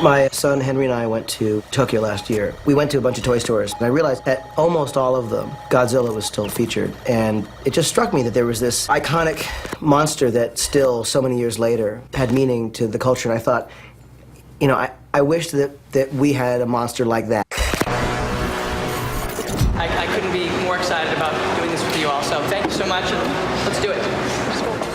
My son Henry and I went to Tokyo last year. We went to a bunch of toy stores, and I realized at almost all of them, Godzilla was still featured. And it just struck me that there was this iconic monster that still, so many years later, had meaning to the culture. And I thought, you know, I wish that we had a monster like that. I couldn't be more excited about doing this with you all, so thank you so much, and let's do it.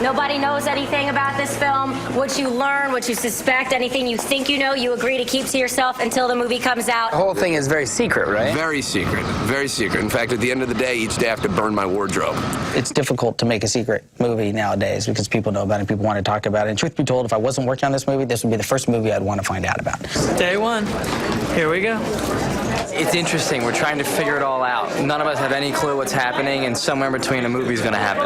Nobody knows anything about this film. What you learn, what you suspect, anything you think you know, you agree to keep to yourself until the movie comes out. The whole thing is very secret, right? Very secret, very secret. In fact, at the end of the day, each day I have to burn my wardrobe. It's difficult to make a secret movie nowadays because people know about it, people want to talk about it. And truth be told, if I wasn't working on this movie, this would be the first movie I'd want to find out about. Day one. Here we go. It's interesting. We're trying to figure it all out. None of us have any clue what's happening, and somewhere in between a movie's going to happen.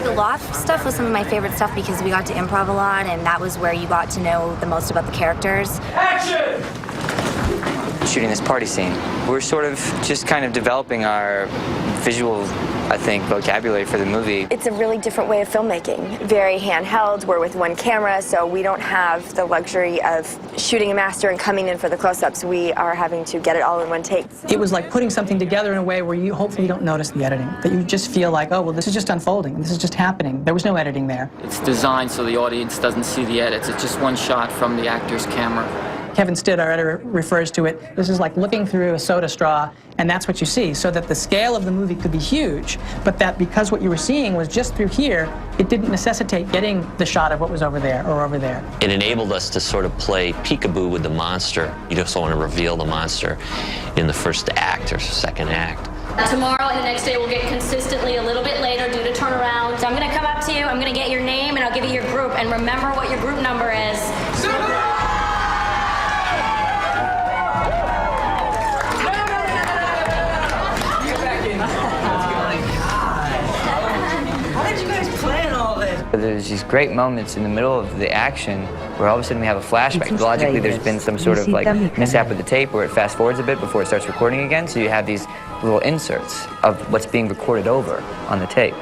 The loft stuff was some of my favorite stuff because we got to improv a lot, and that was where you got to know the most about the characters. Action! Shooting this party scene, we're sort of just kind of developing our visual, I think, vocabulary for the movie. It's a really different way of filmmaking. Very handheld. We're with one camera, so we don't have the luxury of shooting a master and coming in for the close-ups. We are having to get it all in one take. It was like putting something together in a way where you hopefully don't notice the editing, that you just feel like, oh, well, this is just unfolding. This is just happening. There was no editing there. It's designed so the audience doesn't see the edits. It's just one shot from the actor's camera. Kevin Stitt, our editor, refers to it, this is like looking through a soda straw, and that's what you see, so that the scale of the movie could be huge, but that because what you were seeing was just through here, it didn't necessitate getting the shot of what was over there or over there. It enabled us to sort of play peekaboo with the monster. You just don't want to reveal the monster in the first act or second act. Tomorrow and the next day will get consistently a little bit later due to turnaround. So I'm going to come up to you, I'm going to get your name, and I'll give you your group, and remember what your group number is. There's these great moments in the middle of the action where all of a sudden we have a flashback. Logically, there's been some sort of like mishap with the tape where it fast forwards a bit before it starts recording again, so you have these little inserts of what's being recorded over on the tape.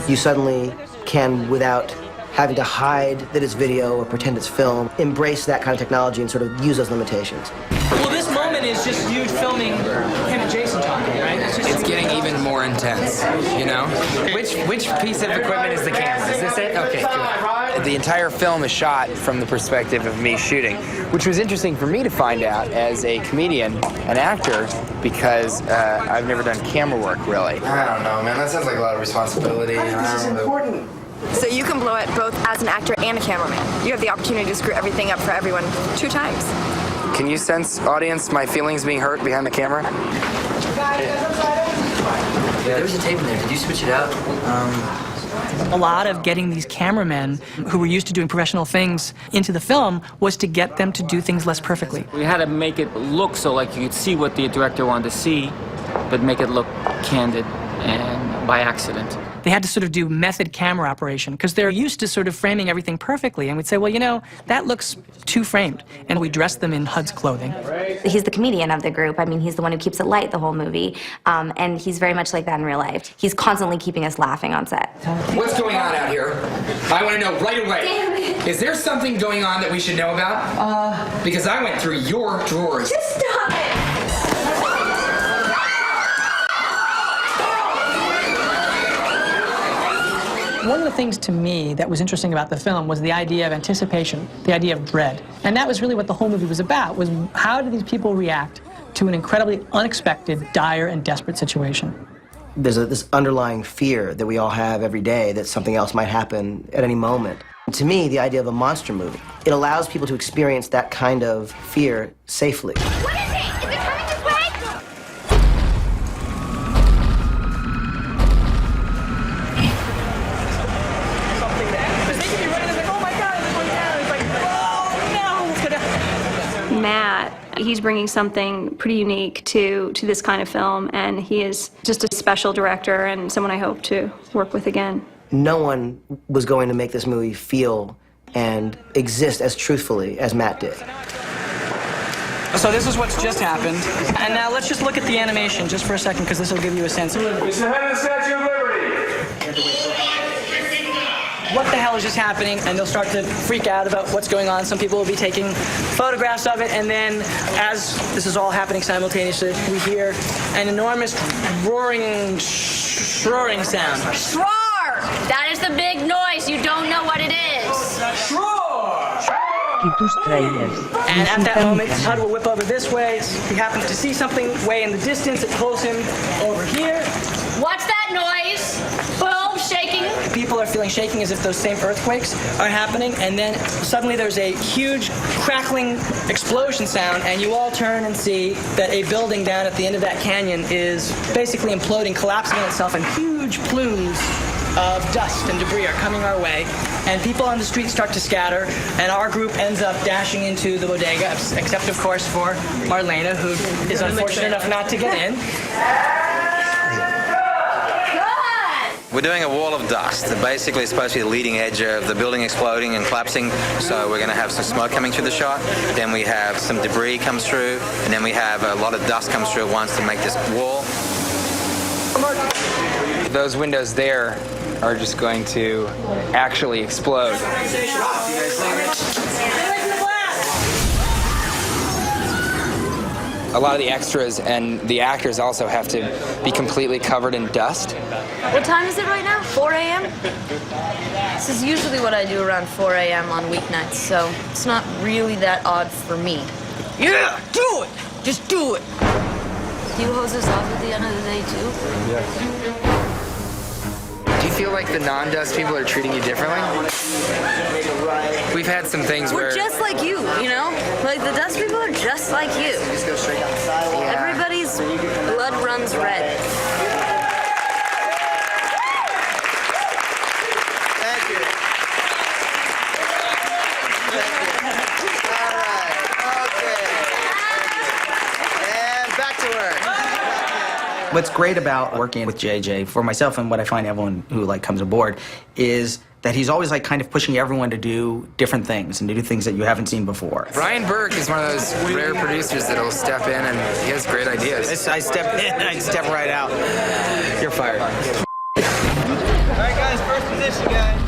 You suddenly can, without having to hide that it's video or pretend it's film, embrace that kind of technology and sort of use those limitations. Well, this moment is just you filming him and Jason talking, right? It's getting even more intense, you know? Which piece of equipment is the camera? Is this it? Okay, good. The entire film is shot from the perspective of me shooting, which was interesting for me to find out as a comedian, an actor, because I've never done camera work, really. I don't know, man. That sounds like a lot of responsibility. This is important. So you can blow it both as an actor and a cameraman. You have the opportunity to screw everything up for everyone 2 times. Can you sense, audience, my feelings being hurt behind the camera? Yeah, there was a tape in there. Did you switch it out? A lot of getting these cameramen who were used to doing professional things into the film was to get them to do things less perfectly. We had to make it look so like you could see what the director wanted to see, but make it look candid and by accident. They had to sort of do method camera operation because they're used to sort of framing everything perfectly. And we'd say, well, you know, that looks too framed. And we dressed them in HUD's clothing. He's the comedian of the group. I mean, he's the one who keeps it light the whole movie. And he's very much like that in real life. He's constantly keeping us laughing on set. What's going on out here? I want to know right away. Is there something going on that we should know about? Because I went through your drawers. Just stop it! One of the things to me that was interesting about the film was the idea of anticipation, the idea of dread. And that was really what the whole movie was about, was how do these people react to an incredibly unexpected, dire, and desperate situation. There's this underlying fear that we all have every day that something else might happen at any moment. To me, the idea of a monster movie, it allows people to experience that kind of fear safely. What is it? Is it coming this way? Matt, he's bringing something pretty unique to this kind of film, and he is just a special director and someone I hope to work with again. No one was going to make this movie feel and exist as truthfully as Matt did. So this is what's just happened. And now let's just look at the animation just for a second, because this will give you a sense. It's the head of the Statue of Liberty. what the hell is just happening? And they'll start to freak out about what's going on. Some people will be taking photographs of it, and then as this is all happening simultaneously, we hear an enormous roaring sound. Roar! That is the big noise. You don't know what it is. And at that moment, Hud will whip over this way. He happens to see something way in the distance. It pulls him over here. What's that noise? Boom, shaking. People are feeling shaking as if those same earthquakes are happening, and then suddenly there's a huge crackling explosion sound, and you all turn and see that a building down at the end of that canyon is basically imploding, collapsing on itself, and huge plumes of dust and debris are coming our way, and people on the street start to scatter, and our group ends up dashing into the bodega, except of course for Marlena, who is unfortunate enough not to get in. We're doing a wall of dust. Basically, it's supposed to be the leading edge of the building exploding and collapsing, so we're going to have some smoke coming through the shot, then we have some debris comes through, and then we have a lot of dust comes through at once to make this wall. Those windows there are just going to actually explode. A lot of the extras and the actors also have to be completely covered in dust. What time is it right now? 4 a.m.? This is usually what I do around 4 a.m. on weeknights, so it's not really that odd for me. Yeah, do it! Just do it! Do you hose us off at the end of the day, too? Yeah. Do you feel like the non-dust people are treating you differently? We've had some things where... We're just like you, you know? Like, the dust people are just like you. Yeah. Everybody's blood runs red. Thank you. All right. Okay. And back to work. What's great about working with JJ, for myself and what I find everyone who comes aboard, is that he's always kind of pushing everyone to do different things and to do things that you haven't seen before. Brian Burke is one of those rare producers that'll step in and he has great ideas. I step in, I step right out. You're fired. All right, guys, first position, guys.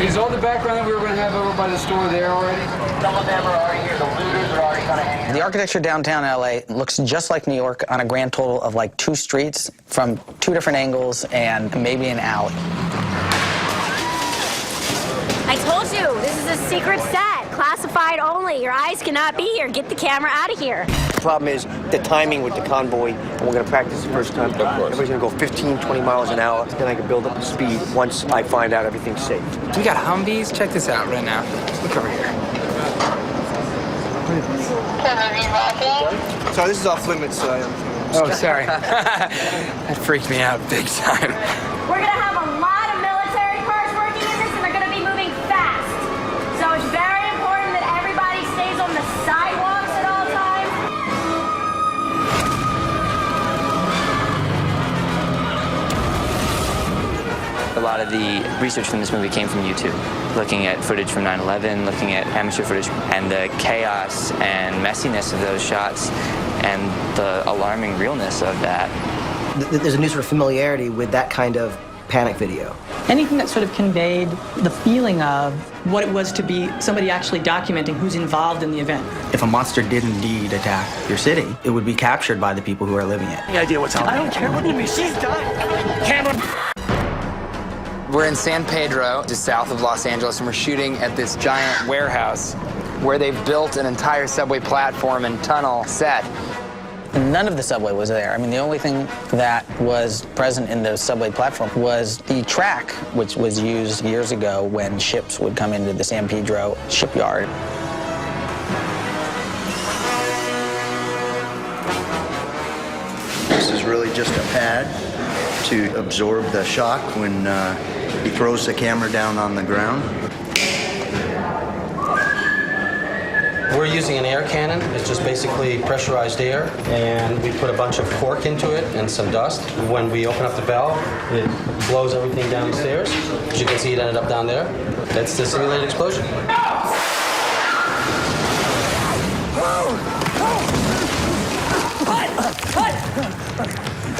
Is all the background that we were going to have over by the store there already? Some of them are already here. The looters are already going to hang. The architecture downtown LA looks just like New York on a grand total of 2 streets from 2 different angles and maybe an alley. I told you, this is a secret set. Classified only. Your eyes cannot be here. Get the camera out of here. The problem is the timing with the convoy, and we're going to practice the first time. Of course. Everybody's going to go 15, 20 miles an hour. Then I can build up the speed once I find out everything's safe. We got Humvees. Check this out right now. Look over here. Sorry, this is off limits. Oh, sorry. That freaked me out big time. We're going to have a lot of military cars working in this, and they're going to be moving fast. So it's very important that everybody stays on the sidewalks at all times. A lot of the research from this movie came from YouTube, looking at footage from 9/11, looking at amateur footage, and the chaos and messiness of those shots and the alarming realness of that. There's a new sort of familiarity with that kind of panic video. Anything that sort of conveyed the feeling of what it was to be somebody actually documenting who's involved in the event. If a monster did indeed attack your city, it would be captured by the people who are living it. Any idea what's happening? I don't care what you mean. She's done. Camera. We're in San Pedro, just south of Los Angeles, and we're shooting at this giant warehouse where they've built an entire subway platform and tunnel set. None of the subway was there. I mean, the only thing that was present in the subway platform was the track, which was used years ago when ships would come into the San Pedro shipyard. This is really just a pad to absorb the shock when he throws the camera down on the ground. We're using an air cannon. It's just basically pressurized air, and we put a bunch of cork into it and some dust. When we open up the valve, it blows everything down the stairs. As you can see, it ended up down there. That's the simulated explosion.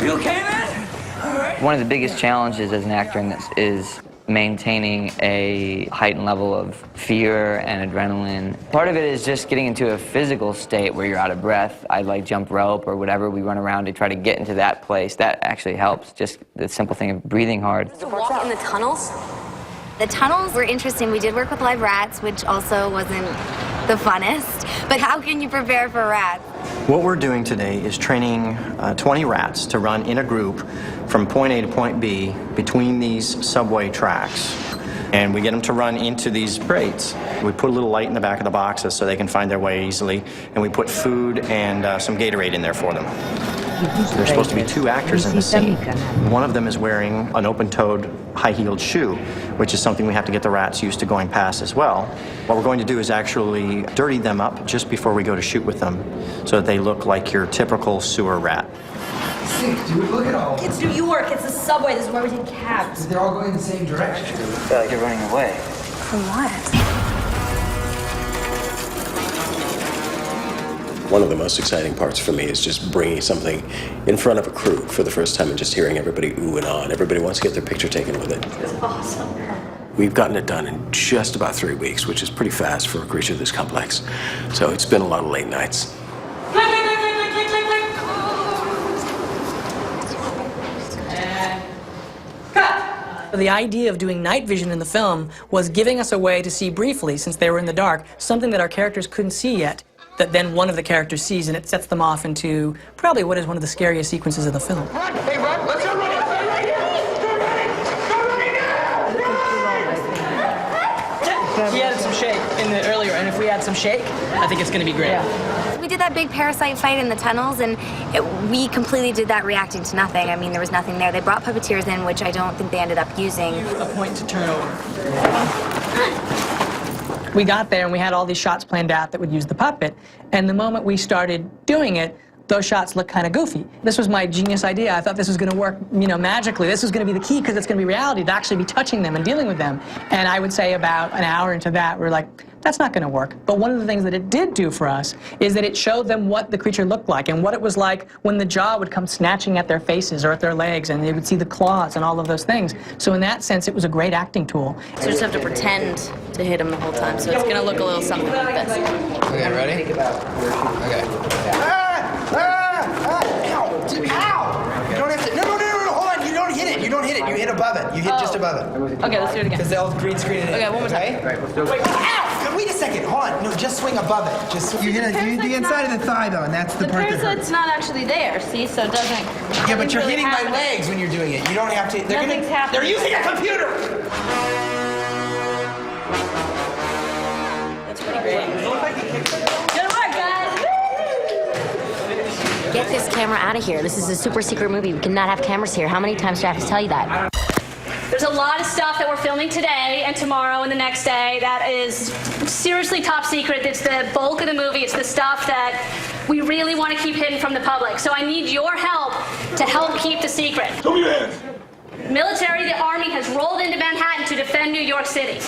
You okay, man? One of the biggest challenges as an actor in this is maintaining a heightened level of fear and adrenaline. Part of it is just getting into a physical state where you're out of breath. I like jump rope or whatever, we run around to try to get into that place. That actually helps, just the simple thing of breathing hard. Walking in the tunnels? The tunnels were interesting. We did work with live rats, which also wasn't the funnest. But how can you prepare for rats? What we're doing today is training 20 rats to run in a group from point A to point B between these subway tracks. And we get them to run into these grates. We put a little light in the back of the boxes so they can find their way easily. And we put food and some Gatorade in there for them. There's supposed to be 2 actors in the scene. One of them is wearing an open-toed, high-heeled shoe, which is something we have to get the rats used to going past as well. What we're going to do is actually dirty them up just before we go to shoot with them so that they look like your typical sewer rat. Dude, look at all. It's New York. It's the subway. This is why we take cabs. They're all going in the same direction. I feel like you're running away. From what? One of the most exciting parts for me is just bringing something in front of a crew for the first time and just hearing everybody ooh and ah. Everybody wants to get their picture taken with it. It's awesome. We've gotten it done in just about 3 weeks, which is pretty fast for a creature this complex. So it's been a lot of late nights. The idea of doing night vision in the film was giving us a way to see briefly, since they were in the dark, something that our characters couldn't see yet, that then one of the characters sees, and it sets them off into probably what is one of the scariest sequences of the film. Run! Hey, run! Let's go running! Start right here! Start running! Start running now! We added some shake in the earlier, and if we add some shake, I think it's going to be great. Yeah. We did that big parasite fight in the tunnels, and we completely did that reacting to nothing. I mean, there was nothing there. They brought puppeteers in, which I don't think they ended up using. A point to turn over. We got there and we had all these shots planned out that would use the puppet, and the moment we started doing it, those shots looked kind of goofy. This was my genius idea. I thought this was going to work, you know, magically. This was going to be the key because it's going to be reality to actually be touching them and dealing with them. And I would say about an hour into that, we were like, that's not going to work. But one of the things that it did do for us is that it showed them what the creature looked like and what it was like when the jaw would come snatching at their faces or at their legs, and they would see the claws and all of those things. So in that sense, it was a great acting tool. So you just have to pretend to hit him the whole time. So it's going to look a little something like this. Okay, ready? Okay. Ow! Dude, ow! You don't have to. No, hold on. You don't hit it. You don't hit it. You hit above it. You hit just above it. Okay, let's do it again. Because they'll green screen it. Okay, one more time. Okay? Wait, ow! Wait a second. Hold on. No, just swing above it. Just you hit the inside of the thigh though, and that's the part that hurts. The parasite's not actually there, see? So it doesn't. Yeah, but you're really hitting my happen. legs when you're doing it. You don't have to. Nothing's happening. They're using a computer. That's pretty great. Good work, guys. Get this camera out of here. This is a super secret movie. We cannot have cameras here. How many times do I have to tell you that? There's a lot of stuff that we're filming today and tomorrow and the next day that is seriously top secret. It's the bulk of the movie. It's the stuff that we really want to keep hidden from the public. So I need your help to help keep the secret. Show me your hands. Military, the Army has rolled into Manhattan to defend New York City.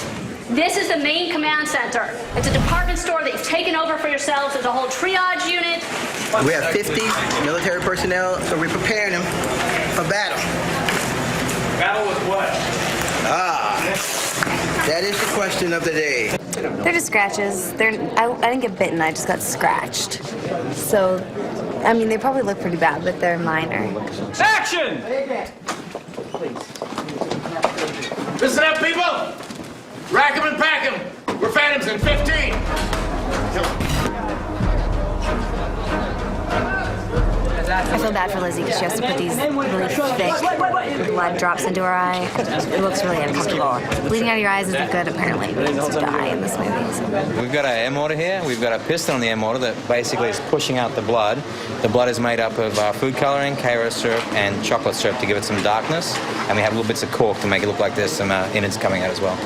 This is the main command center. It's a department store that you've taken over for yourselves. There's a whole triage unit. We have 50 military personnel, so we're preparing them for battle. Battle with what? That is the question of the day. They're just scratches. I didn't get bitten, I just got scratched. So, I mean, they probably look pretty bad, but they're minor. Action! Listen up, people! Rack 'em and pack 'em! We're Phantoms in 15! I feel bad for Lizzie because she has to put these really thick blood drops into her eye. It looks really uncomfortable. Bleeding out of your eyes isn't good, apparently. You're supposed to die in this movie. So. We've got an air mortar here. We've got a piston on the air mortar that basically is pushing out the blood. The blood is made up of food coloring, Karo syrup, and chocolate syrup to give it some darkness. And we have little bits of cork to make it look like there's some innards coming out as well.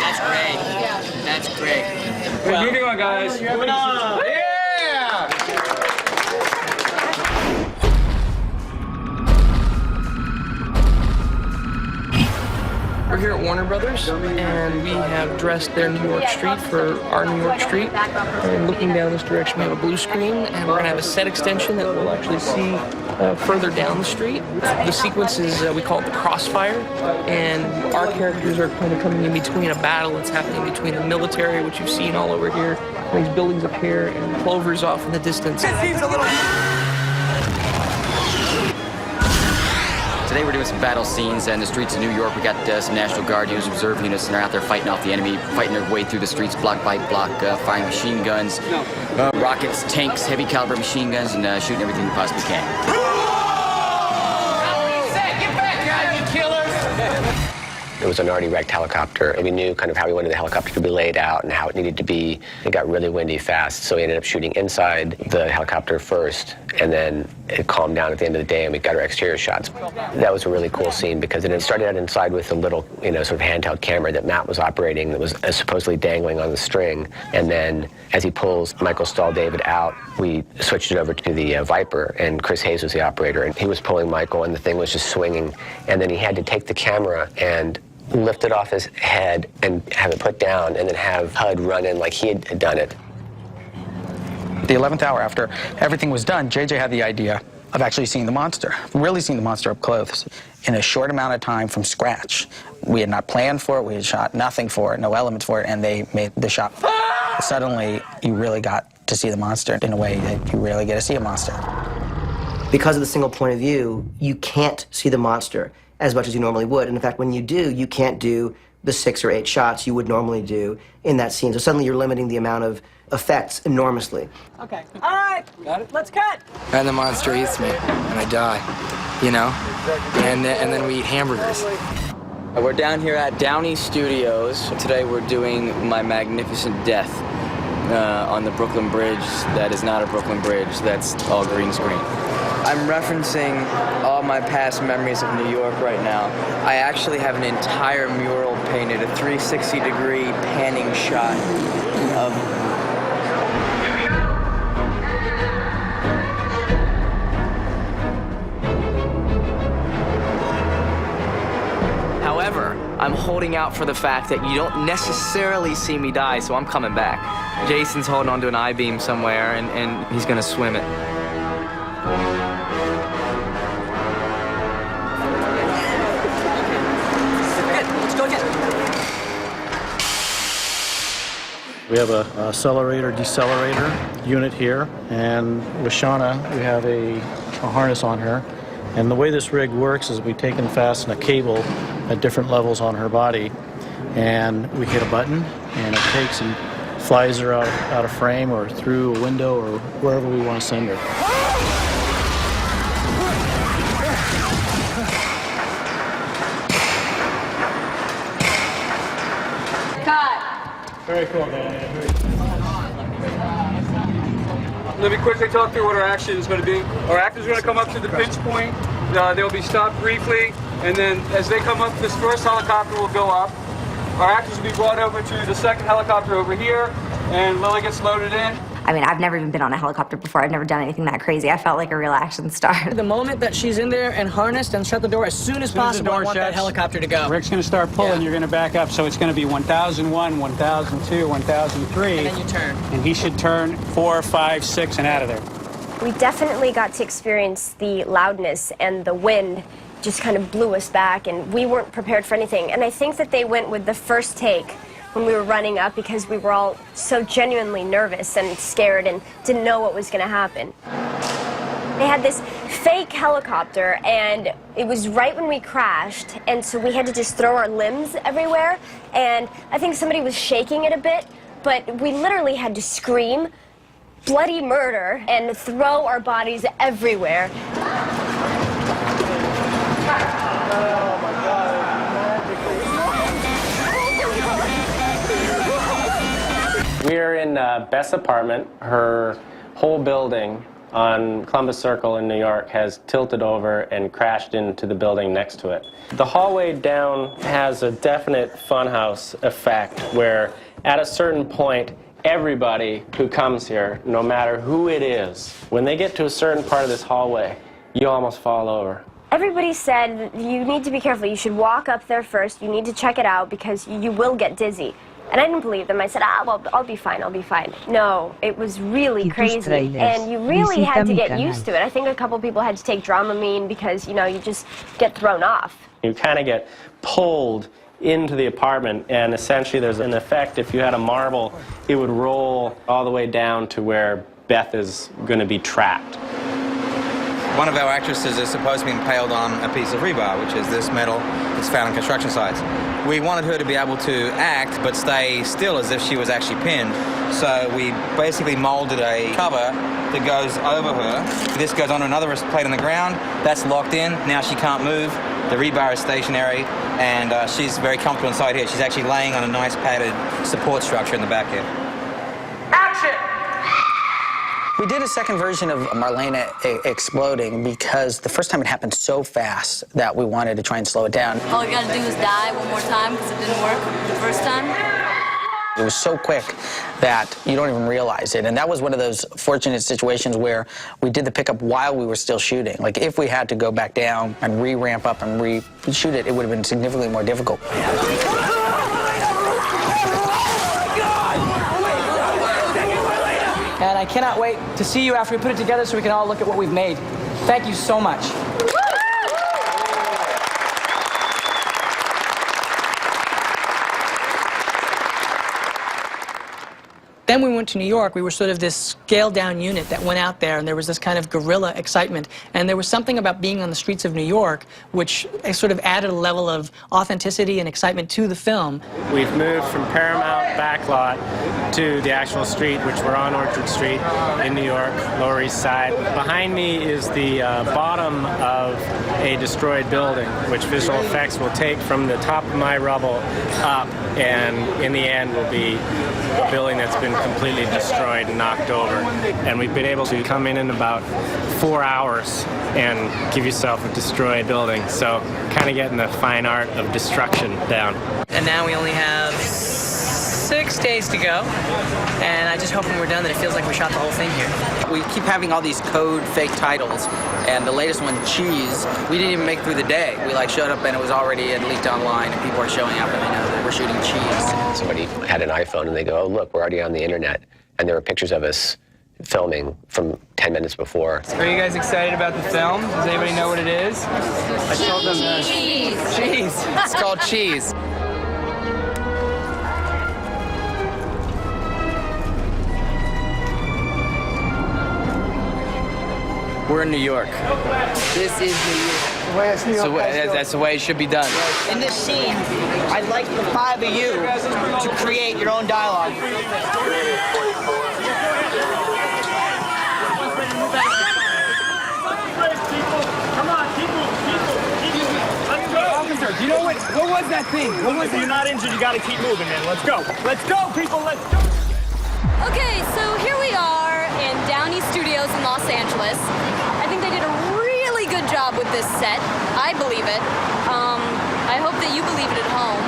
That's great. That's great. Well, moving on, guys. Moving on. Yeah! We're here at Warner Brothers, and we have dressed their New York street for our New York street. And looking down this direction, we have a blue screen, and we're going to have a set extension that we'll actually see further down the street. The sequence is, we call it the crossfire, and our characters are kind of coming in between a battle that's happening between the military, which you've seen all over here, and these buildings up here, and Clover's off in the distance. Today we're doing some battle scenes in the streets of New York. We got some National Guard units, reserve units, and they're out there fighting off the enemy, fighting their way through the streets block by block, firing machine guns, rockets, tanks, heavy caliber machine guns, and shooting everything we possibly can. It was an already wrecked helicopter, and we knew kind of how we wanted the helicopter to be laid out and how it needed to be. It got really windy fast, so we ended up shooting inside the helicopter first, and then it calmed down at the end of the day, and we got our exterior shots. That was a really cool scene because it started out inside with a little, sort of handheld camera that Matt was operating that was supposedly dangling on the string, and then as he pulls Michael Stahl David out, we switched it over to the Viper, and Chris Hayes was the operator, and he was pulling Michael, and the thing was just swinging, and then he had to take the camera and lift it off his head and have it put down and then have HUD run in like he had done it. The 11th hour after everything was done, JJ had the idea of actually seeing the monster, really seeing the monster up close in a short amount of time from scratch. We had not planned for it, we had shot nothing for it, no elements for it, and they made the shot. Suddenly, you really got to see the monster in a way that you rarely get to see a monster. Because of the single point of view, you can't see the monster as much as you normally would. And in fact, when you do, you can't do the 6 or 8 shots you would normally do in that scene. So suddenly you're limiting the amount of effects enormously. Okay. All right. Got it. Let's cut. And the monster eats me, and I die, And then we eat hamburgers. We're down here at Downey Studios. Today we're doing my magnificent death on the Brooklyn Bridge that is not a Brooklyn Bridge, that's all green screen. I'm referencing all my past memories of New York right now. I actually have an entire mural painted, a 360-degree panning shot of... However, I'm holding out for the fact that you don't necessarily see me die, so I'm coming back. Jason's holding onto an I-beam somewhere, and he's gonna swim it. We have a accelerator-decelerator unit here, and with Shauna, we have a harness on her. And the way this rig works is we take and fasten a cable at different levels on her body, and we hit a button, and it takes and flies her out of frame or through a window or wherever we want to send her. Very cool, man. Let me quickly talk through what our action is going to be. Our actors are going to come up to the pinch point. They'll be stopped briefly, and then as they come up, this first helicopter will go up. Our actors will be brought over to the second helicopter over here, and Lily gets loaded in. I mean, I've never even been on a helicopter before. I've never done anything that crazy. I felt like a real action star. The moment that she's in there and harnessed and shut the door, as soon as possible, I want that helicopter to go. Rick's going to start pulling. You're going to back up, so it's going to be 1001, 1002, 1003. And then you turn. And he should turn 4, 5, 6, and out of there. We definitely got to experience the loudness, and the wind just kind of blew us back, and we weren't prepared for anything. And I think that they went with the first take when we were running up because we were all so genuinely nervous and scared and didn't know what was going to happen. They had this fake helicopter, and it was right when we crashed, and so we had to just throw our limbs everywhere, and I think somebody was shaking it a bit, but we literally had to scream bloody murder and throw our bodies everywhere. We're in Beth's apartment. Her whole building on Columbus Circle in New York has tilted over and crashed into the building next to it. The hallway down has a definite funhouse effect where at a certain point, everybody who comes here, no matter who it is, when they get to a certain part of this hallway, you almost fall over. Everybody said, you need to be careful. You should walk up there first. You need to check it out because you will get dizzy. And I didn't believe them. I said, well, I'll be fine, I'll be fine. No, it was really crazy. And you really had to get used to it. I think a couple people had to take Dramamine because, you know, you just get thrown off. You kind of get pulled into the apartment, and essentially there's an effect. If you had a marble, it would roll all the way down to where Beth is going to be trapped. One of our actresses is supposed to be impaled on a piece of rebar, which is this metal that's found on construction sites. We wanted her to be able to act but stay still as if she was actually pinned. So we basically molded a cover that goes over her. This goes on another plate on the ground. That's locked in. Now she can't move. The rebar is stationary, and she's very comfortable inside here. She's actually laying on a nice padded support structure in the back here. Action! We did a second version of Marlena exploding because the first time it happened so fast that we wanted to try and slow it down. All you gotta do is die one more time because it didn't work the first time. It was so quick that you don't even realize it. And that was one of those fortunate situations where we did the pickup while we were still shooting. Like, if we had to go back down and re-ramp up and re-shoot it, it would have been significantly more difficult. And I cannot wait to see you after we put it together so we can all look at what we've made. Thank you so much. Then we went to New York. We were sort of this scaled-down unit that went out there, and there was this kind of guerrilla excitement. And there was something about being on the streets of New York which sort of added a level of authenticity and excitement to the film. We've moved from Paramount backlot to the actual street, which we're on Orchard Street in New York, Lower East Side. Behind me is the bottom of a destroyed building, which visual effects will take from the top of my rubble up, and in the end will be a building that's been completely destroyed and knocked over. And we've been able to come in about 4 hours and give yourself a destroyed building. So kind of getting the fine art of destruction down. And now we only have 6 days to go. And I just hope when we're done that it feels like we shot the whole thing here. We keep having all these code fake titles, and the latest one, Cheese, we didn't even make through the day. We showed up and it was already leaked online, and people are showing up and they know that we're shooting Cheese. Somebody had an iPhone and they go, oh, look, we're already on the internet. And there were pictures of us filming from 10 minutes before. Are you guys excited about the film? Does anybody know what it is? I told them Cheese. Cheese. It's called Cheese. We're in New York. This is New York. So that's the way it should be done. In this scene, I'd like the 5 of you to create your own dialogue. Officer, do you know what was that thing? If you're not injured, you gotta keep moving, man. Let's go. Let's go, people, let's go. Okay, so here we are in Downey Studios in Los Angeles. I think they did a really good job with this set. I believe it. I hope that you believe it at home.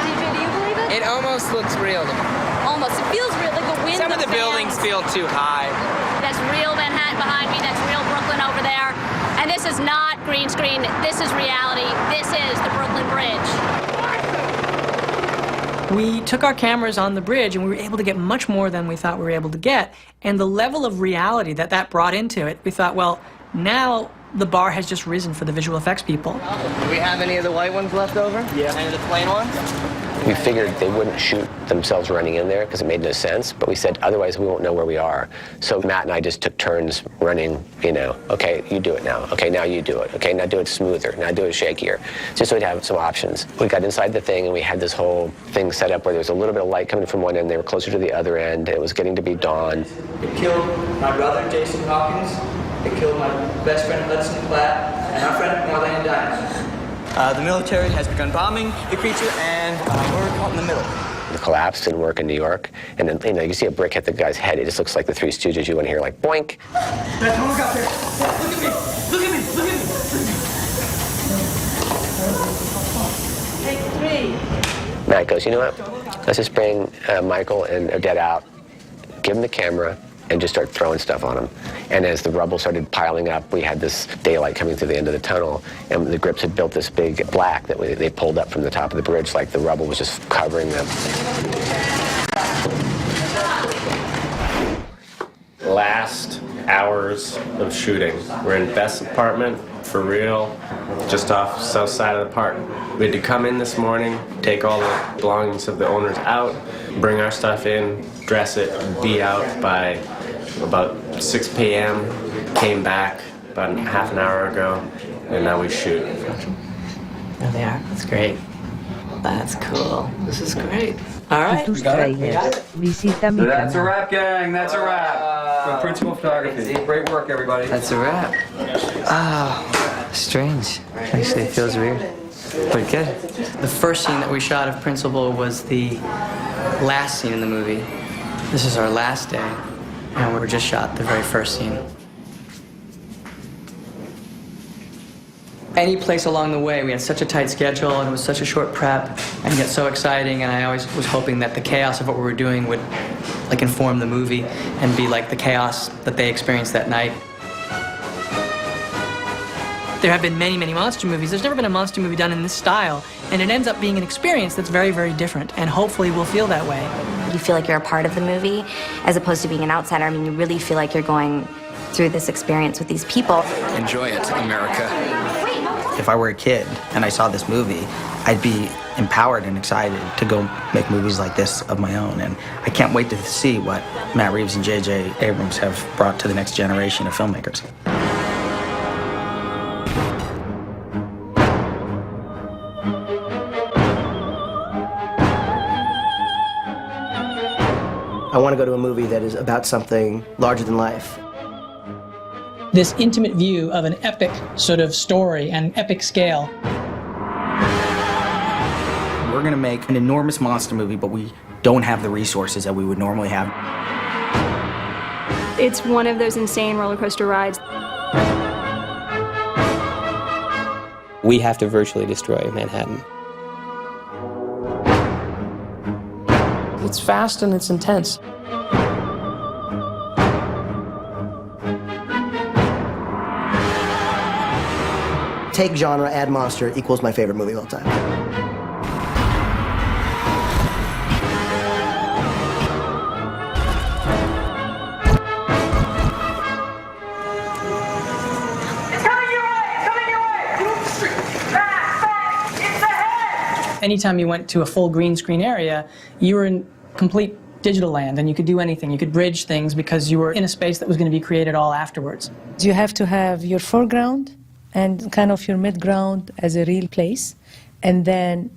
DJ, do you believe it? It almost looks real. Almost. It feels real, like the wind. Some of the buildings feel too high. That's real Manhattan behind me. That's real Brooklyn over there. And this is not green screen. This is reality. This is the Brooklyn Bridge. We took our cameras on the bridge and we were able to get much more than we thought we were able to get. And the level of reality that brought into it, we thought, well, now the bar has just risen for the visual effects people. Do we have any of the white ones left over? Yeah. Any of the plain ones? We figured they wouldn't shoot themselves running in there because it made no sense, but we said otherwise we won't know where we are. So Matt and I just took turns running, okay, you do it now. Okay, now you do it. Okay, now do it smoother. Now do it shakier. Just so we'd have some options. We got inside the thing and we had this whole thing set up where there was a little bit of light coming from one end, they were closer to the other end, it was getting to be dawn. It killed my brother, Jason Hawkins. It killed my best friend, Hudson Platt, and our friend, Marlene Diamond. The military has begun bombing the creature, and we're caught in the middle. The collapse didn't work in New York, and then you see a brick hit the guy's head. It just looks like the Three Stooges. You want to hear like boink. That's look out there. Look at me. Look at me. Look at me. Take 3. Matt goes, you know what? Let's just bring Michael and Odette out, give them the camera, and just start throwing stuff on them. And as the rubble started piling up, we had this daylight coming through the end of the tunnel, and the grips had built this big black that they pulled up from the top of the bridge like the rubble was just covering them. Last hours of shooting. We're in Beth's apartment, for real, just off south side of the park. We had to come in this morning, take all the belongings of the owners out, bring our stuff in, dress it, be out by about 6 p.m. Came back about half an hour ago, and now we shoot. There they are. That's great. That's cool. This is great. All right. Tus trailers. Visita mi That's a canal. wrap, gang. That's a wrap. From Principal Photography. Great work, everybody. That's a wrap. Ah, strange. Actually, it feels weird, but good. The first scene that we shot of Principal was the last scene in the movie. This is our last day, and we just shot the very first scene. Any place along the way, we had such a tight schedule, and it was such a short prep, and yet so exciting, and I always was hoping that the chaos of what we were doing would like inform the movie and be like the chaos that they experienced that night. There have been many, many monster movies. There's never been a monster movie done in this style, and it ends up being an experience that's very, very different, and hopefully we'll feel that way. You feel like you're a part of the movie as opposed to being an outsider. I mean, you really feel like you're going through this experience with these people. Enjoy it, America. If I were a kid and I saw this movie, I'd be empowered and excited to go make movies like this of my own. And I can't wait to see what Matt Reeves and J.J. Abrams have brought to the next generation of filmmakers. I want to go to a movie that is about something larger than life. This intimate view of an epic sort of story and epic scale. We're gonna make an enormous monster movie, but we don't have the resources that we would normally have. It's one of those insane roller coaster rides. We have to virtually destroy Manhattan. It's fast and it's intense. Take genre, add monster, equals my favorite movie of all time. Anytime you went to a full green screen area, you were in complete digital land, and you could do anything. You could bridge things because you were in a space that was going to be created all afterwards. You have to have your foreground and kind of your mid-ground as a real place, and then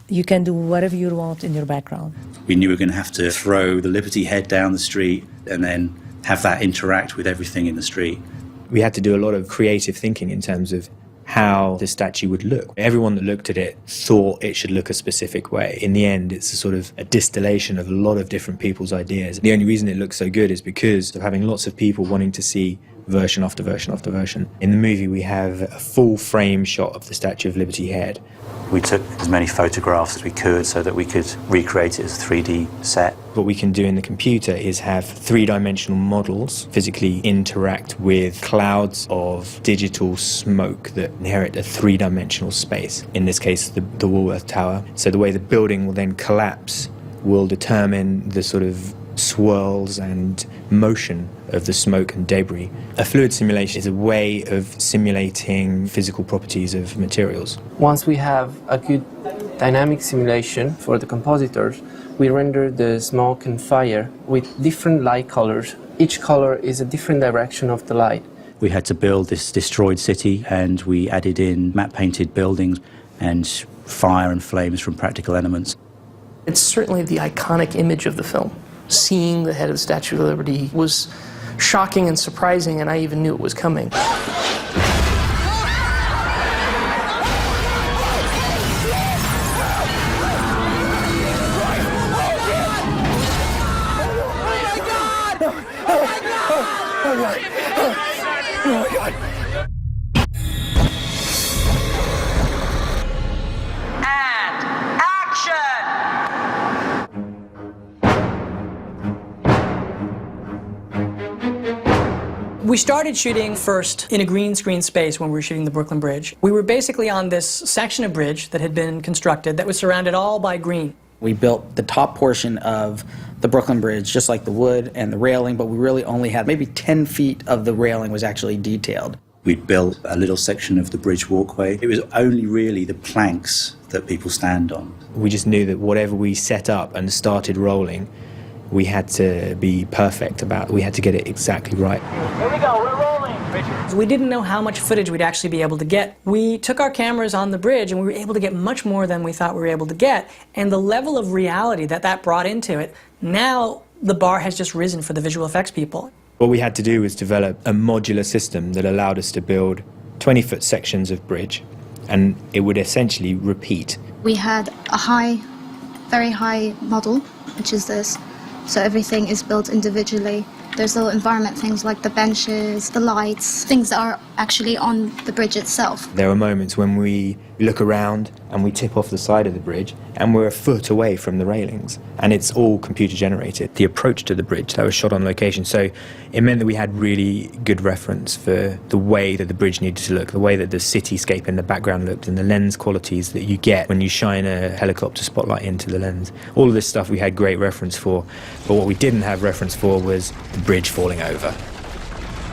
you can do whatever you want in your background. We knew we were going to have to throw the Liberty head down the street and then have that interact with everything in the street. We had to do a lot of creative thinking in terms of how the statue would look. Everyone that looked at it thought it should look a specific way. In the end, it's a sort of a distillation of a lot of different people's ideas. The only reason it looks so good is because of having lots of people wanting to see version after version after version. In the movie, we have a full frame shot of the Statue of Liberty head. We took as many photographs as we could so that we could recreate it as a 3D set. What we can do in the computer is have three-dimensional models physically interact with clouds of digital smoke that inherit a three-dimensional space, in this case the Woolworth Tower. So the way the building will then collapse will determine the sort of swirls and motion of the smoke and debris. A fluid simulation is a way of simulating physical properties of materials. Once we have a good dynamic simulation for the compositors, we render the smoke and fire with different light colors. Each color is a different direction of the light. We had to build this destroyed city, and we added in matte-painted buildings and fire and flames from practical elements. It's certainly the iconic image of the film. Seeing the head of the Statue of Liberty was shocking and surprising, and I even knew it was coming. We started shooting first in a green screen space when we were shooting the Brooklyn Bridge. We were basically on this section of bridge that had been constructed that was surrounded all by green. We built the top portion of the Brooklyn Bridge, just like the wood and the railing, but we really only had maybe 10 feet of the railing was actually detailed. We built a little section of the bridge walkway. It was only really the planks that people stand on. We just knew that whatever we set up and started rolling, we had to be perfect about it. We had to get it exactly right. Here we go, we're rolling. We didn't know how much footage we'd actually be able to get. We took our cameras on the bridge and we were able to get much more than we thought we were able to get. And the level of reality that brought into it, now the bar has just risen for the visual effects people. What we had to do was develop a modular system that allowed us to build 20-foot sections of bridge, and it would essentially repeat. We had a very high model, which is this. So everything is built individually. There's little environment things like the benches, the lights, things that are actually on the bridge itself. There are moments when we look around and we tip off the side of the bridge and we're a foot away from the railings, and it's all computer generated. The approach to the bridge, that was shot on location, so it meant that we had really good reference for the way that the bridge needed to look, the way that the cityscape in the background looked, and the lens qualities that you get when you shine a helicopter spotlight into the lens. All of this stuff we had great reference for, but what we didn't have reference for was the bridge falling over.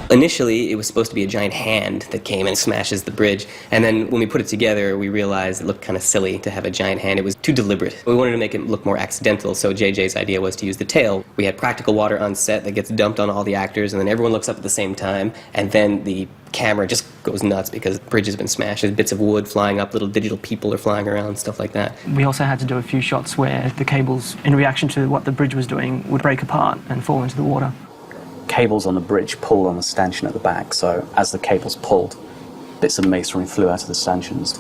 Initially, it was supposed to be a giant hand that came and smashes the bridge, and then when we put it together, we realized it looked kind of silly to have a giant hand. It was too deliberate. We wanted to make it look more accidental, so JJ's idea was to use the tail. We had practical water on set that gets dumped on all the actors, and then everyone looks up at the same time, and then the camera just goes nuts because the bridge has been smashed. There's bits of wood flying up, little digital people are flying around, stuff like that. We also had to do a few shots where the cables, in reaction to what the bridge was doing, would break apart and fall into the water. Cables on the bridge pulled on the stanchion at the back, so as the cables pulled, bits of masonry flew out of the stanchions.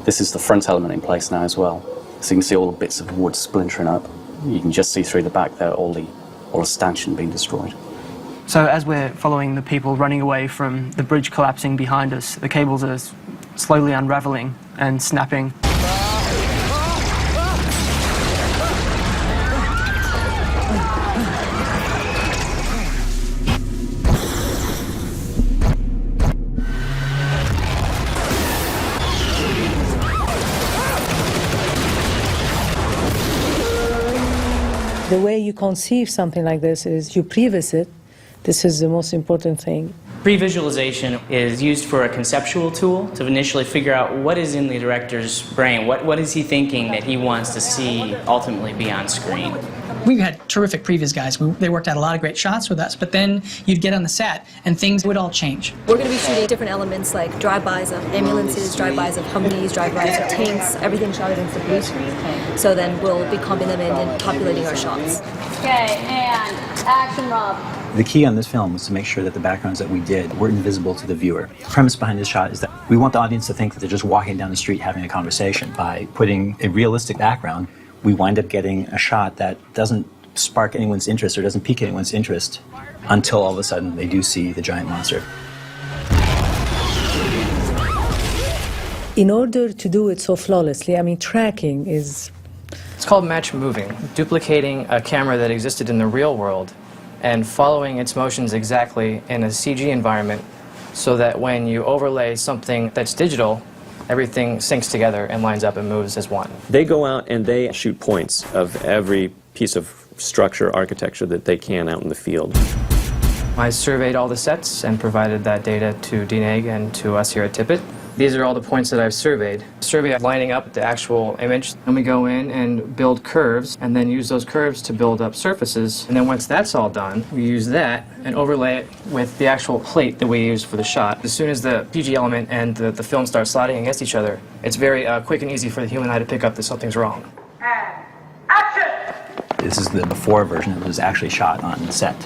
This is the front element in place now as well. So you can see all the bits of wood splintering up. You can just see through the back there all the stanchion being destroyed. So as we're following the people running away from the bridge collapsing behind us, the cables are slowly unraveling and snapping. The way you conceive something like this is you previs it. This is the most important thing. Pre-visualization is used for a conceptual tool to initially figure out what is in the director's brain. What is he thinking that he wants to see ultimately be on screen? We had terrific previs guys. They worked out a lot of great shots with us, but then you'd get on the set and things would all change. We're going to be shooting different elements like drive-bys of ambulances, drive-bys of Humvees, drive-bys of tanks, everything shot against the blue screen. So then we'll be comping them in and populating our shots. Okay, and action, Rob. The key on this film was to make sure that the backgrounds that we did were invisible to the viewer. The premise behind this shot is that we want the audience to think that they're just walking down the street having a conversation. By putting a realistic background, we wind up getting a shot that doesn't spark anyone's interest or doesn't pique anyone's interest until all of a sudden they do see the giant monster. In order to do it so flawlessly, I mean, tracking is... It's called match moving, duplicating a camera that existed in the real world and following its motions exactly in a CG environment so that when you overlay something that's digital, everything syncs together and lines up and moves as one. They go out and they shoot points of every piece of structure, architecture that they can out in the field. I surveyed all the sets and provided that data to DNEG and to us here at Tippett. These are all the points that I've surveyed. Survey lining up the actual image, and we go in and build curves, and then use those curves to build up surfaces. And then once that's all done, we use that and overlay it with the actual plate that we use for the shot. As soon as the PG element and the film start sliding against each other, it's very quick and easy for the human eye to pick up that something's wrong. This is the before version that was actually shot on set.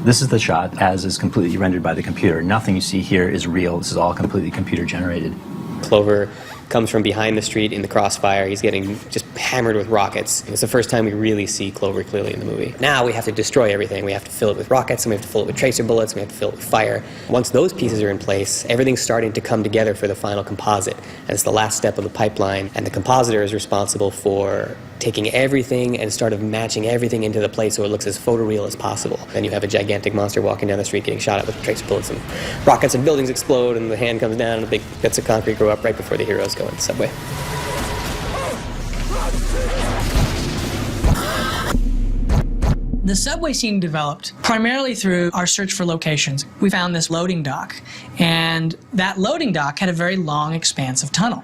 This is the shot as is completely rendered by the computer. Nothing you see here is real. This is all completely computer generated. Clover comes from behind the street in the crossfire. He's getting just hammered with rockets. It's the first time we really see Clover clearly in the movie. Now we have to destroy everything. We have to fill it with rockets, and we have to fill it with tracer bullets, and we have to fill it with fire. Once those pieces are in place, everything's starting to come together for the final composite. And it's the last step of the pipeline, and the compositor is responsible for taking everything and sort of matching everything into the place so it looks as photoreal as possible. Then you have a gigantic monster walking down the street getting shot at with tracer bullets, and rockets and buildings explode, and the hand comes down, and the big bits of concrete grow up right before the heroes go in the subway. The subway scene developed primarily through our search for locations. We found this loading dock, and that loading dock had a very long, expansive tunnel.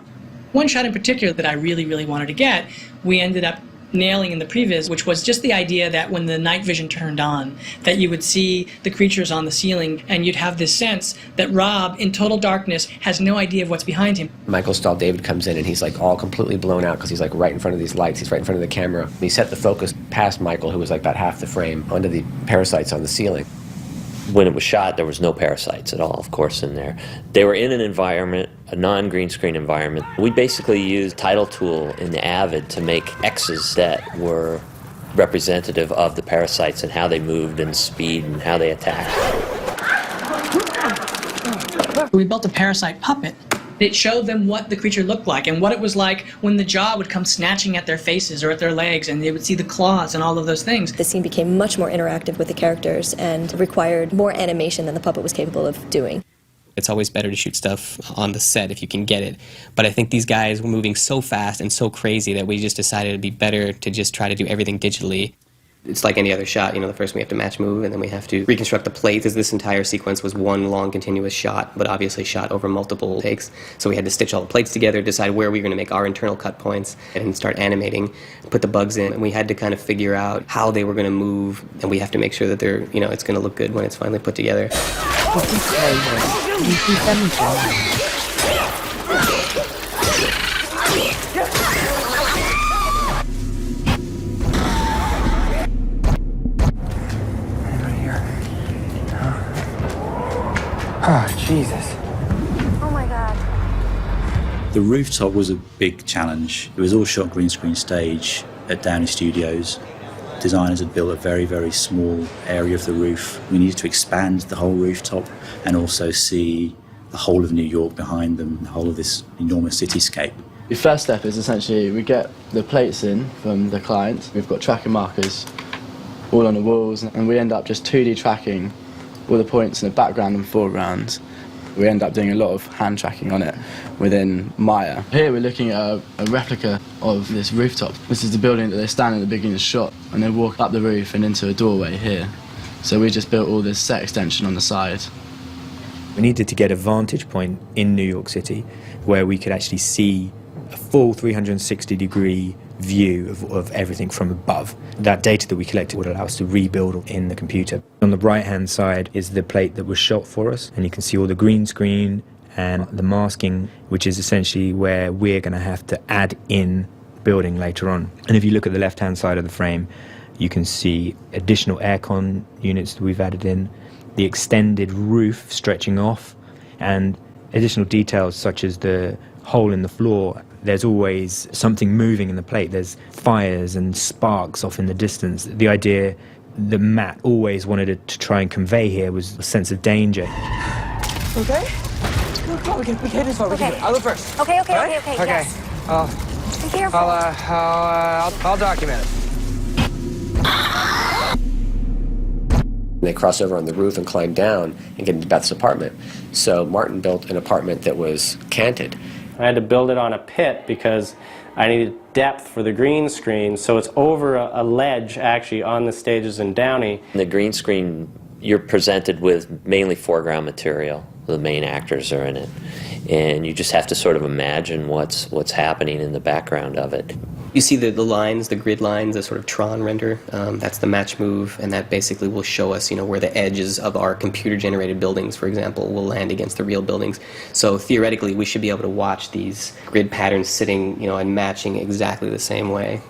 One shot in particular that I really wanted to get, we ended up nailing in the previs, which was just the idea that when the night vision turned on, that you would see the creatures on the ceiling, and you'd have this sense that Rob, in total darkness, has no idea of what's behind him. Michael Stahl David comes in and he's like all completely blown out because he's like right in front of these lights, he's right in front of the camera. He set the focus past Michael, who was like about half the frame, onto the parasites on the ceiling. When it was shot, there was no parasites at all, of course, in there. They were in an environment, a non-green screen environment. We basically used title tool in the Avid to make X's that were representative of the parasites and how they moved and speed and how they attacked. We built a parasite puppet. It showed them what the creature looked like and what it was like when the jaw would come snatching at their faces or at their legs, and they would see the claws and all of those things. The scene became much more interactive with the characters and required more animation than the puppet was capable of doing. It's always better to shoot stuff on the set if you can get it. But I think these guys were moving so fast and so crazy that we just decided it'd be better to just try to do everything digitally. It's like any other shot, you know, the first we have to match move, and then we have to reconstruct the plate. This entire sequence was one long continuous shot, but obviously shot over multiple takes. So we had to stitch all the plates together, decide where we were going to make our internal cut points, and start animating, put the bugs in. And we had to kind of figure out how they were going to move, and we have to make sure that they're, you know, it's going to look good when it's finally put together. Oh, Jesus. Oh my God. The rooftop was a big challenge. It was all shot green screen stage at Downey Studios. Designers had built a very small area of the roof. We needed to expand the whole rooftop and also see the whole of New York behind them, the whole of this enormous cityscape. The first step is essentially we get the plates in from the client. We've got tracking markers all on the walls, and we end up just 2D tracking all the points in the background and foreground. We end up doing a lot of hand tracking on it within Maya. Here we're looking at a replica of this rooftop. This is the building that they stand in at the beginning of the shot, and they walk up the roof and into a doorway here. So we just built all this set extension on the side. We needed to get a vantage point in New York City where we could actually see a full 360-degree view of everything from above. That data that we collected would allow us to rebuild in the computer. On the right-hand side is the plate that was shot for us, and you can see all the green screen and the masking, which is essentially where we're going to have to add in building later on. And if you look at the left-hand side of the frame, you can see additional aircon units that we've added in, the extended roof stretching off, and additional details such as the hole in the floor. There's always something moving in the plate. There's fires and sparks off in the distance. The idea that Matt always wanted to try and convey here was a sense of danger. Okay? Go, we can hit this one. Okay. I'll go first. Okay. Okay. Yes. Be careful. I'll document it. They cross over on the roof and climb down and get into Beth's apartment. So Martin built an apartment that was canted. I had to build it on a pit because I needed depth for the green screen, so it's over a ledge actually on the stages in Downey. In the green screen, you're presented with mainly foreground material. The main actors are in it, and you just have to sort of imagine what's happening in the background of it. You see the lines, the grid lines, the sort of Tron render. That's the match move, and that basically will show us, you know, where the edges of our computer-generated buildings, for example, will land against the real buildings. So theoretically, we should be able to watch these grid patterns sitting, you know, and matching exactly the same way.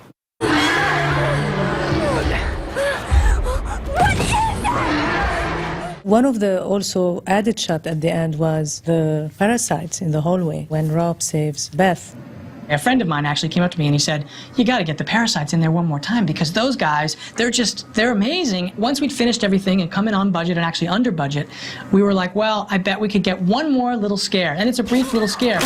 One of the also added shot at the end was the parasites in the hallway when Rob saves Beth. A friend of mine actually came up to me and he said, you got to get the parasites in there one more time because those guys, they're amazing. Once we'd finished everything and come in on budget and actually under budget, we were like, well, I bet we could get one more little scare. And it's a brief little scare.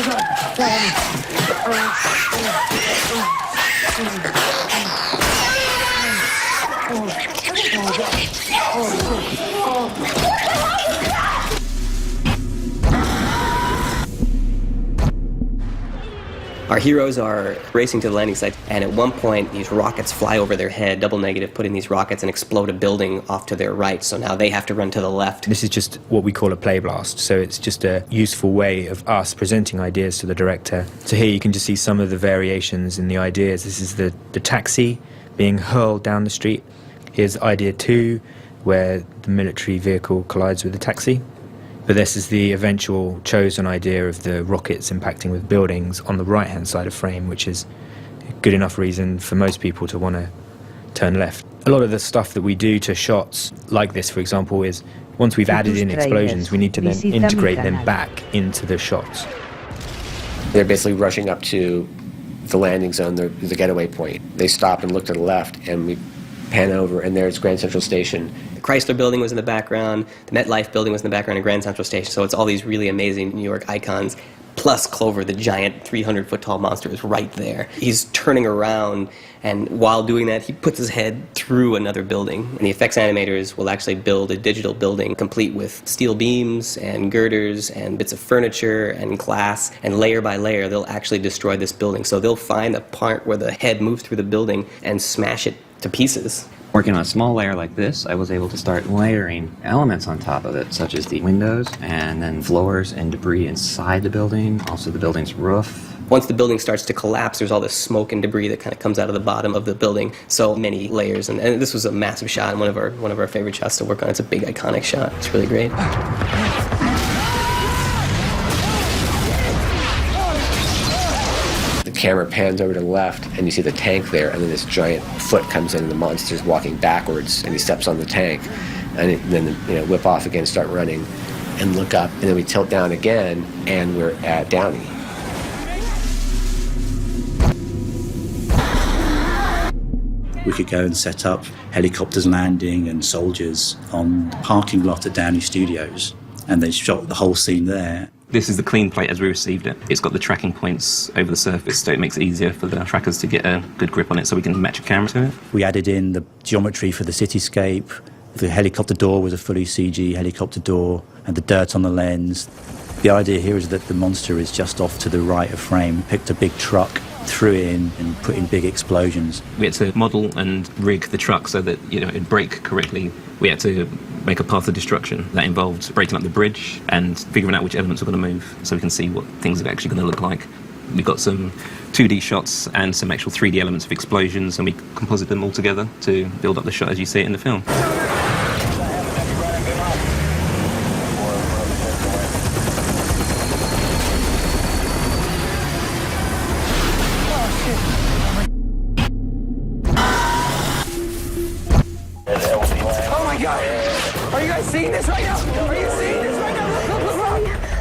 Our heroes are racing to the landing site, and at one point, these rockets fly over their head, double negative, put in these rockets and explode a building off to their right, so now they have to run to the left. This is just what we call a play blast, so it's just a useful way of us presenting ideas to the director. So here you can just see some of the variations in the ideas. This is the taxi being hurled down the street. Here's idea 2, where the military vehicle collides with the taxi. But this is the eventual chosen idea of the rockets impacting with buildings on the right-hand side of frame, which is a good enough reason for most people to want to turn left. A lot of the stuff that we do to shots like this, for example, is once we've added in explosions, we need to then integrate them back into the shots. They're basically rushing up to the landing zone, the getaway point. They stop and look to the left, and we pan over, and there's Grand Central Station. The Chrysler building was in the background, the MetLife building was in the background, and Grand Central Station, so it's all these really amazing New York icons, plus Clover, the giant 300-foot-tall monster, is right there. He's turning around, and while doing that, he puts his head through another building. And the effects animators will actually build a digital building complete with steel beams and girders and bits of furniture and glass, and layer by layer, they'll actually destroy this building. So they'll find a part where the head moves through the building and smash it to pieces. Working on a small layer like this, I was able to start layering elements on top of it, such as the windows and then floors and debris inside the building, also the building's roof. Once the building starts to collapse, there's all this smoke and debris that kind of comes out of the bottom of the building. So many layers, and this was a massive shot, and one of our favorite shots to work on. It's a big, iconic shot. It's really great. The camera pans over to the left, and you see the tank there, and then this giant foot comes in, and the monster's walking backwards, and he steps on the tank, and then whip off again, start running, and look up, and then we tilt down again, and we're at Downey. We could go and set up helicopters landing and soldiers on the parking lot at Downey Studios, and they shot the whole scene there. This is the clean plate as we received it. It's got the tracking points over the surface, so it makes it easier for the trackers to get a good grip on it so we can match a camera to it. We added in the geometry for the cityscape. The helicopter door was a fully CG helicopter door, and the dirt on the lens. The idea here is that the monster is just off to the right of frame. We picked a big truck, threw it in, and put in big explosions. We had to model and rig the truck so that it'd brake correctly. We had to make a path of destruction that involved breaking up the bridge and figuring out which elements were going to move so we can see what things are actually going to look like. We got some 2D shots and some actual 3D elements of explosions, and we composite them all together to build up the shot as you see it in the film.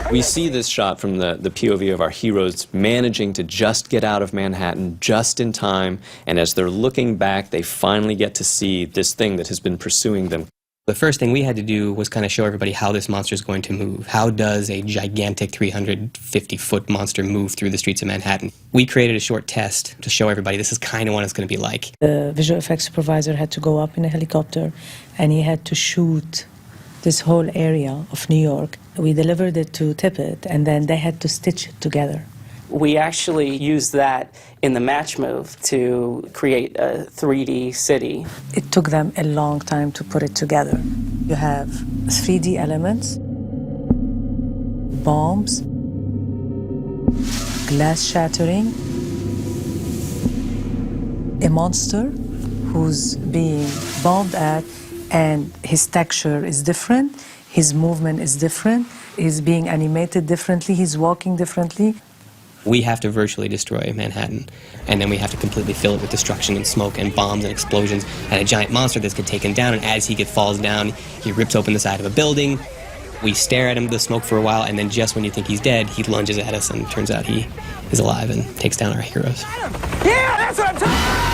We see this shot from the POV of our heroes managing to just get out of Manhattan just in time, and as they're looking back, they finally get to see this thing that has been pursuing them. The first thing we had to do was kind of show everybody how this monster is going to move. How does a gigantic 350-foot monster move through the streets of Manhattan? We created a short test to show everybody this is kind of what it's going to be like. The visual effects supervisor had to go up in a helicopter, and he had to shoot this whole area of New York. We delivered it to Tippett, and then they had to stitch it together. We actually used that in the match move to create a 3D city. It took them a long time to put it together. You have 3D elements, bombs, glass shattering, a monster who's being bombed at, and his texture is different, his movement is different, he's being animated differently, he's walking differently. We have to virtually destroy Manhattan, and then we have to completely fill it with destruction and smoke and bombs and explosions and a giant monster that's get taken down, and as he falls down, he rips open the side of a building. We stare at him, the smoke, for a while, and then just when you think he's dead, he lunges at us, and it turns out he is alive and takes down our heroes. Yeah, that's what I'm talking about!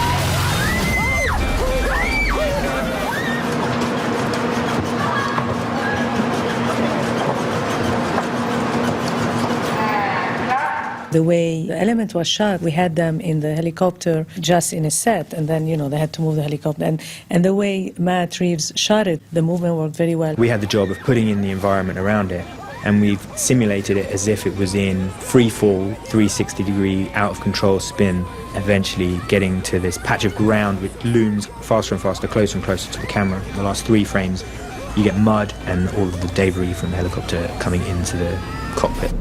The way the element was shot, we had them in the helicopter just in a set, and then, they had to move the helicopter. And the way Matt Reeves shot it, the movement worked very well. We had the job of putting in the environment around it, and we've simulated it as if it was in free fall, 360-degree, out-of-control spin, eventually getting to this patch of ground which looms faster and faster, closer and closer to the camera. In the last 3 frames, you get mud and all of the debris from the helicopter coming into the cockpit.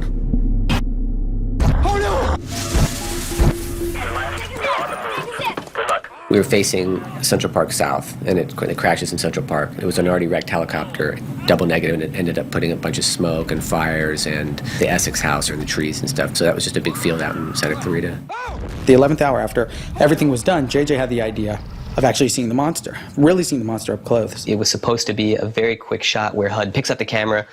We were facing Central Park South, and it crashes in Central Park. It was an already wrecked helicopter, double negative, and it ended up putting a bunch of smoke and fires and the Essex house or the trees and stuff. So that was just a big field out in Santa Clarita. The 11th hour after everything was done, JJ had the idea of actually seeing the monster, really seeing the monster up close. It was supposed to be a very quick shot where HUD picks up the camera,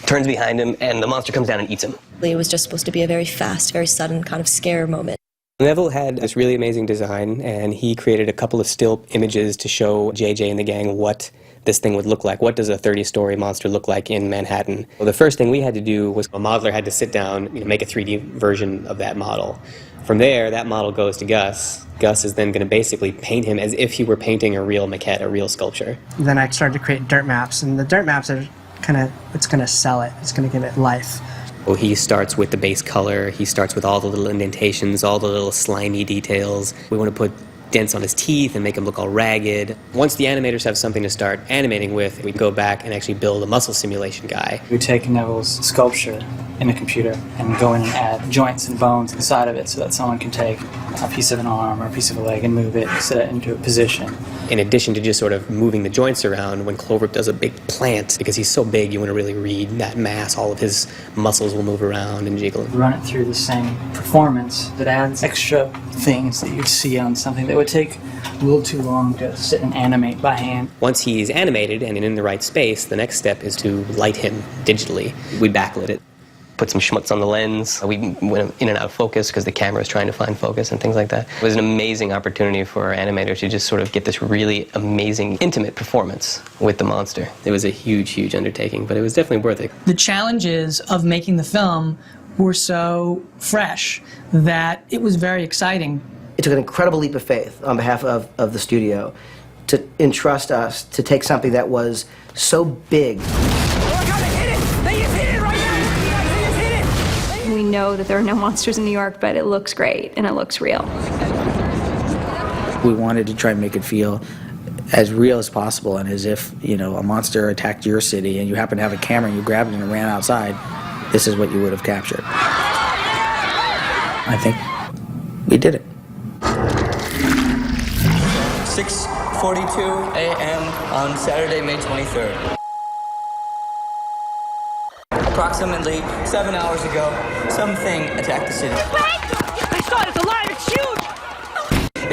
turns behind him, and the monster comes down and eats him. It was just supposed to be a very fast, very sudden kind of scare moment. Neville had this really amazing design, and he created a couple of still images to show JJ and the gang what this thing would look like. What does a 30-story monster look like in Manhattan? Well, the first thing we had to do was a modeler had to sit down, make a 3D version of that model. From there, that model goes to Gus. Gus is then going to basically paint him as if he were painting a real maquette, a real sculpture. Then I started to create dirt maps, and the dirt maps are it's going to sell it. It's going to give it life. Well, he starts with the base color, he starts with all the little indentations, all the little slimy details. We want to put dents on his teeth and make him look all ragged. Once the animators have something to start animating with, we go back and actually build a muscle simulation guy. We take Neville's sculpture in a computer and go in and add joints and bones inside of it so that someone can take a piece of an arm or a piece of a leg and move it, set it into a position. In addition to just sort of moving the joints around, when Cloverfield does a big plant, because he's so big, you want to really read that mass, all of his muscles will move around and jiggle. Run it through the same performance that adds extra things that you'd see on something that would take a little too long to sit and animate by hand. Once he's animated and in the right space, the next step is to light him digitally. We backlit it, put some schmutz on the lens. We went in and out of focus because the camera was trying to find focus and things like that. It was an amazing opportunity for our animators to just sort of get this really amazing, intimate performance with the monster. It was a huge, huge undertaking, but it was definitely worth it. The challenges of making the film were so fresh that it was very exciting. It took an incredible leap of faith on behalf of the studio to entrust us to take something that was so big. We know that there are no monsters in New York, but it looks great and it looks real. We wanted to try and make it feel as real as possible, and as if, a monster attacked your city and you happen to have a camera and you grabbed it and ran outside, this is what you would have captured. I think we did it. 6:42 a.m. on Saturday, May 23rd. Approximately 7 hours ago, something attacked the city. I saw it, it's alive, it's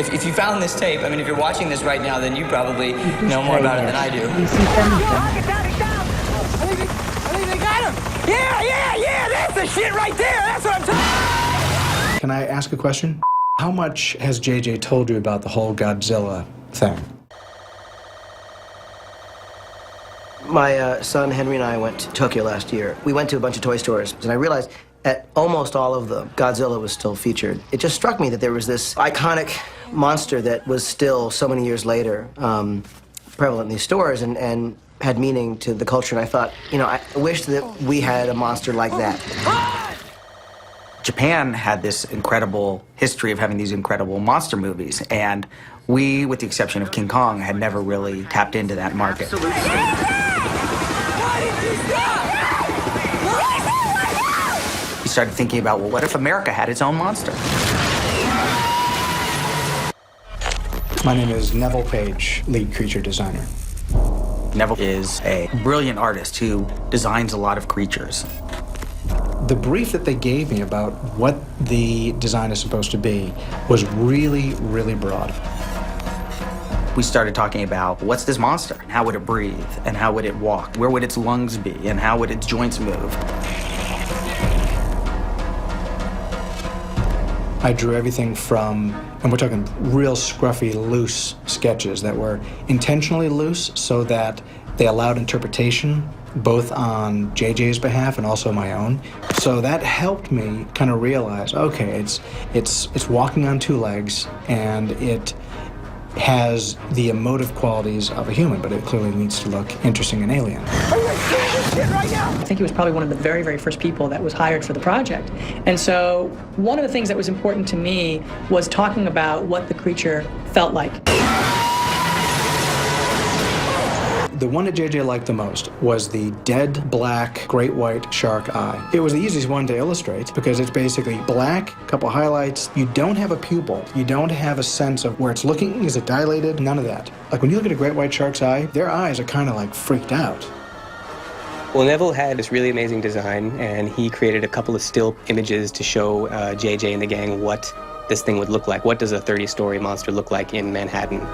huge! If you found this tape, if you're watching this right now, then you probably know more about it than I do. I think they got him! Yeah, that's the shit right there, that's what I'm talking about! Can I ask a question? How much has JJ told you about the whole Godzilla thing? My son Henry and I went to Tokyo last year. We went to a bunch of toy stores, and I realized at almost all of them, Godzilla was still featured. It just struck me that there was this iconic monster that was still, so many years later, prevalent in these stores and had meaning to the culture. And I thought, I wish that we had a monster like that. Japan had this incredible history of having these incredible monster movies, and we, with the exception of King Kong, had never really tapped into that market. We started thinking about, well, what if America had its own monster? My name is Neville Page, lead creature designer. Neville is a brilliant artist who designs a lot of creatures. The brief that they gave me about what the design is supposed to be was really, really broad. We started talking about, what's this monster? How would it breathe? And how would it walk? Where would its lungs be? And how would its joints move? I drew everything from, and we're talking real scruffy, loose sketches that were intentionally loose so that they allowed interpretation both on JJ's behalf and also my own. So that helped me kind of realize, okay, it's walking on two legs, and it has the emotive qualities of a human, but it clearly needs to look interesting and alien. I think he was probably one of the very, very first people that was hired for the project. And so one of the things that was important to me was talking about what the creature felt like. The one that JJ liked the most was the dead black great white shark eye. It was the easiest one to illustrate because it's basically black, couple highlights. You don't have a pupil. You don't have a sense of where it's looking. Is it dilated? None of that. Like when you look at a great white shark's eye, their eyes are kind of like freaked out. Well, Neville had this really amazing design, and he created a couple of still images to show JJ and the gang what this thing would look like. What does a 30-story monster look like in Manhattan?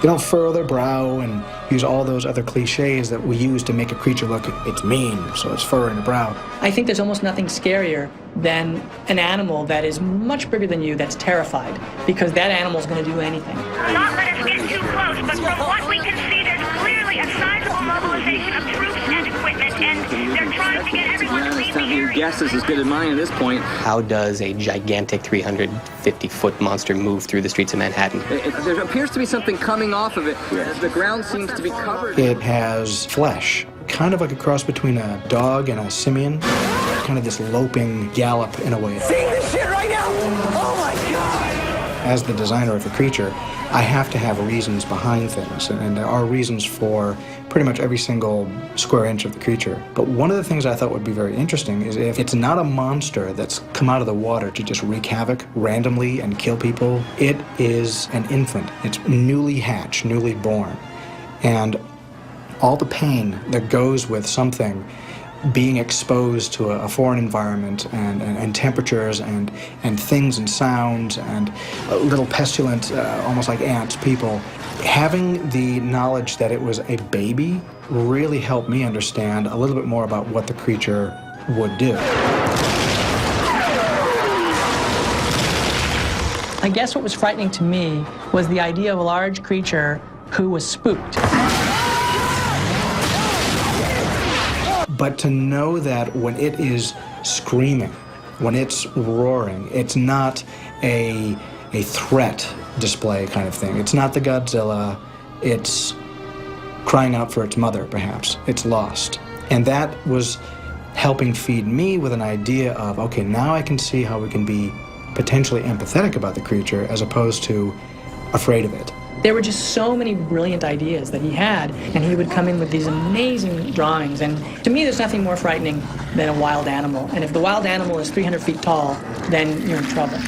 They don't furrow their brow and use all those other cliches that we use to make a creature look, it's mean, so it's furrowing the brow. I think there's almost nothing scarier than an animal that is much bigger than you that's terrified, because that animal's going to do anything. Not let us get too close, but from what we can see, there's clearly a sizable mobilization of troops and equipment, and they're trying to get everyone to leave the area. Your guess is as good as mine at this point. How does a gigantic 350-foot monster move through the streets of Manhattan? There appears to be something coming off of it. The ground seems to be covered. It has flesh, kind of like a cross between a dog and a simian. Kind of this loping gallop in a way. Seeing this shit right now? Oh my God! As the designer of the creature, I have to have reasons behind things, and there are reasons for pretty much every single square inch of the creature. But one of the things I thought would be very interesting is if it's not a monster that's come out of the water to just wreak havoc randomly and kill people, it is an infant. It's newly hatched, newly born. And all the pain that goes with something being exposed to a foreign environment and temperatures and things and sounds and little pestilent, almost like ants, people. Having the knowledge that it was a baby really helped me understand a little bit more about what the creature would do. I guess what was frightening to me was the idea of a large creature who was spooked. But to know that when it is screaming, when it's roaring, it's not a threat display kind of thing. It's not the Godzilla. It's crying out for its mother, perhaps. It's lost. And that was helping feed me with an idea of, okay, now I can see how we can be potentially empathetic about the creature as opposed to afraid of it. There were just so many brilliant ideas that he had, and he would come in with these amazing drawings. And to me, there's nothing more frightening than a wild animal. And if the wild animal is 300 feet tall, then you're in trouble.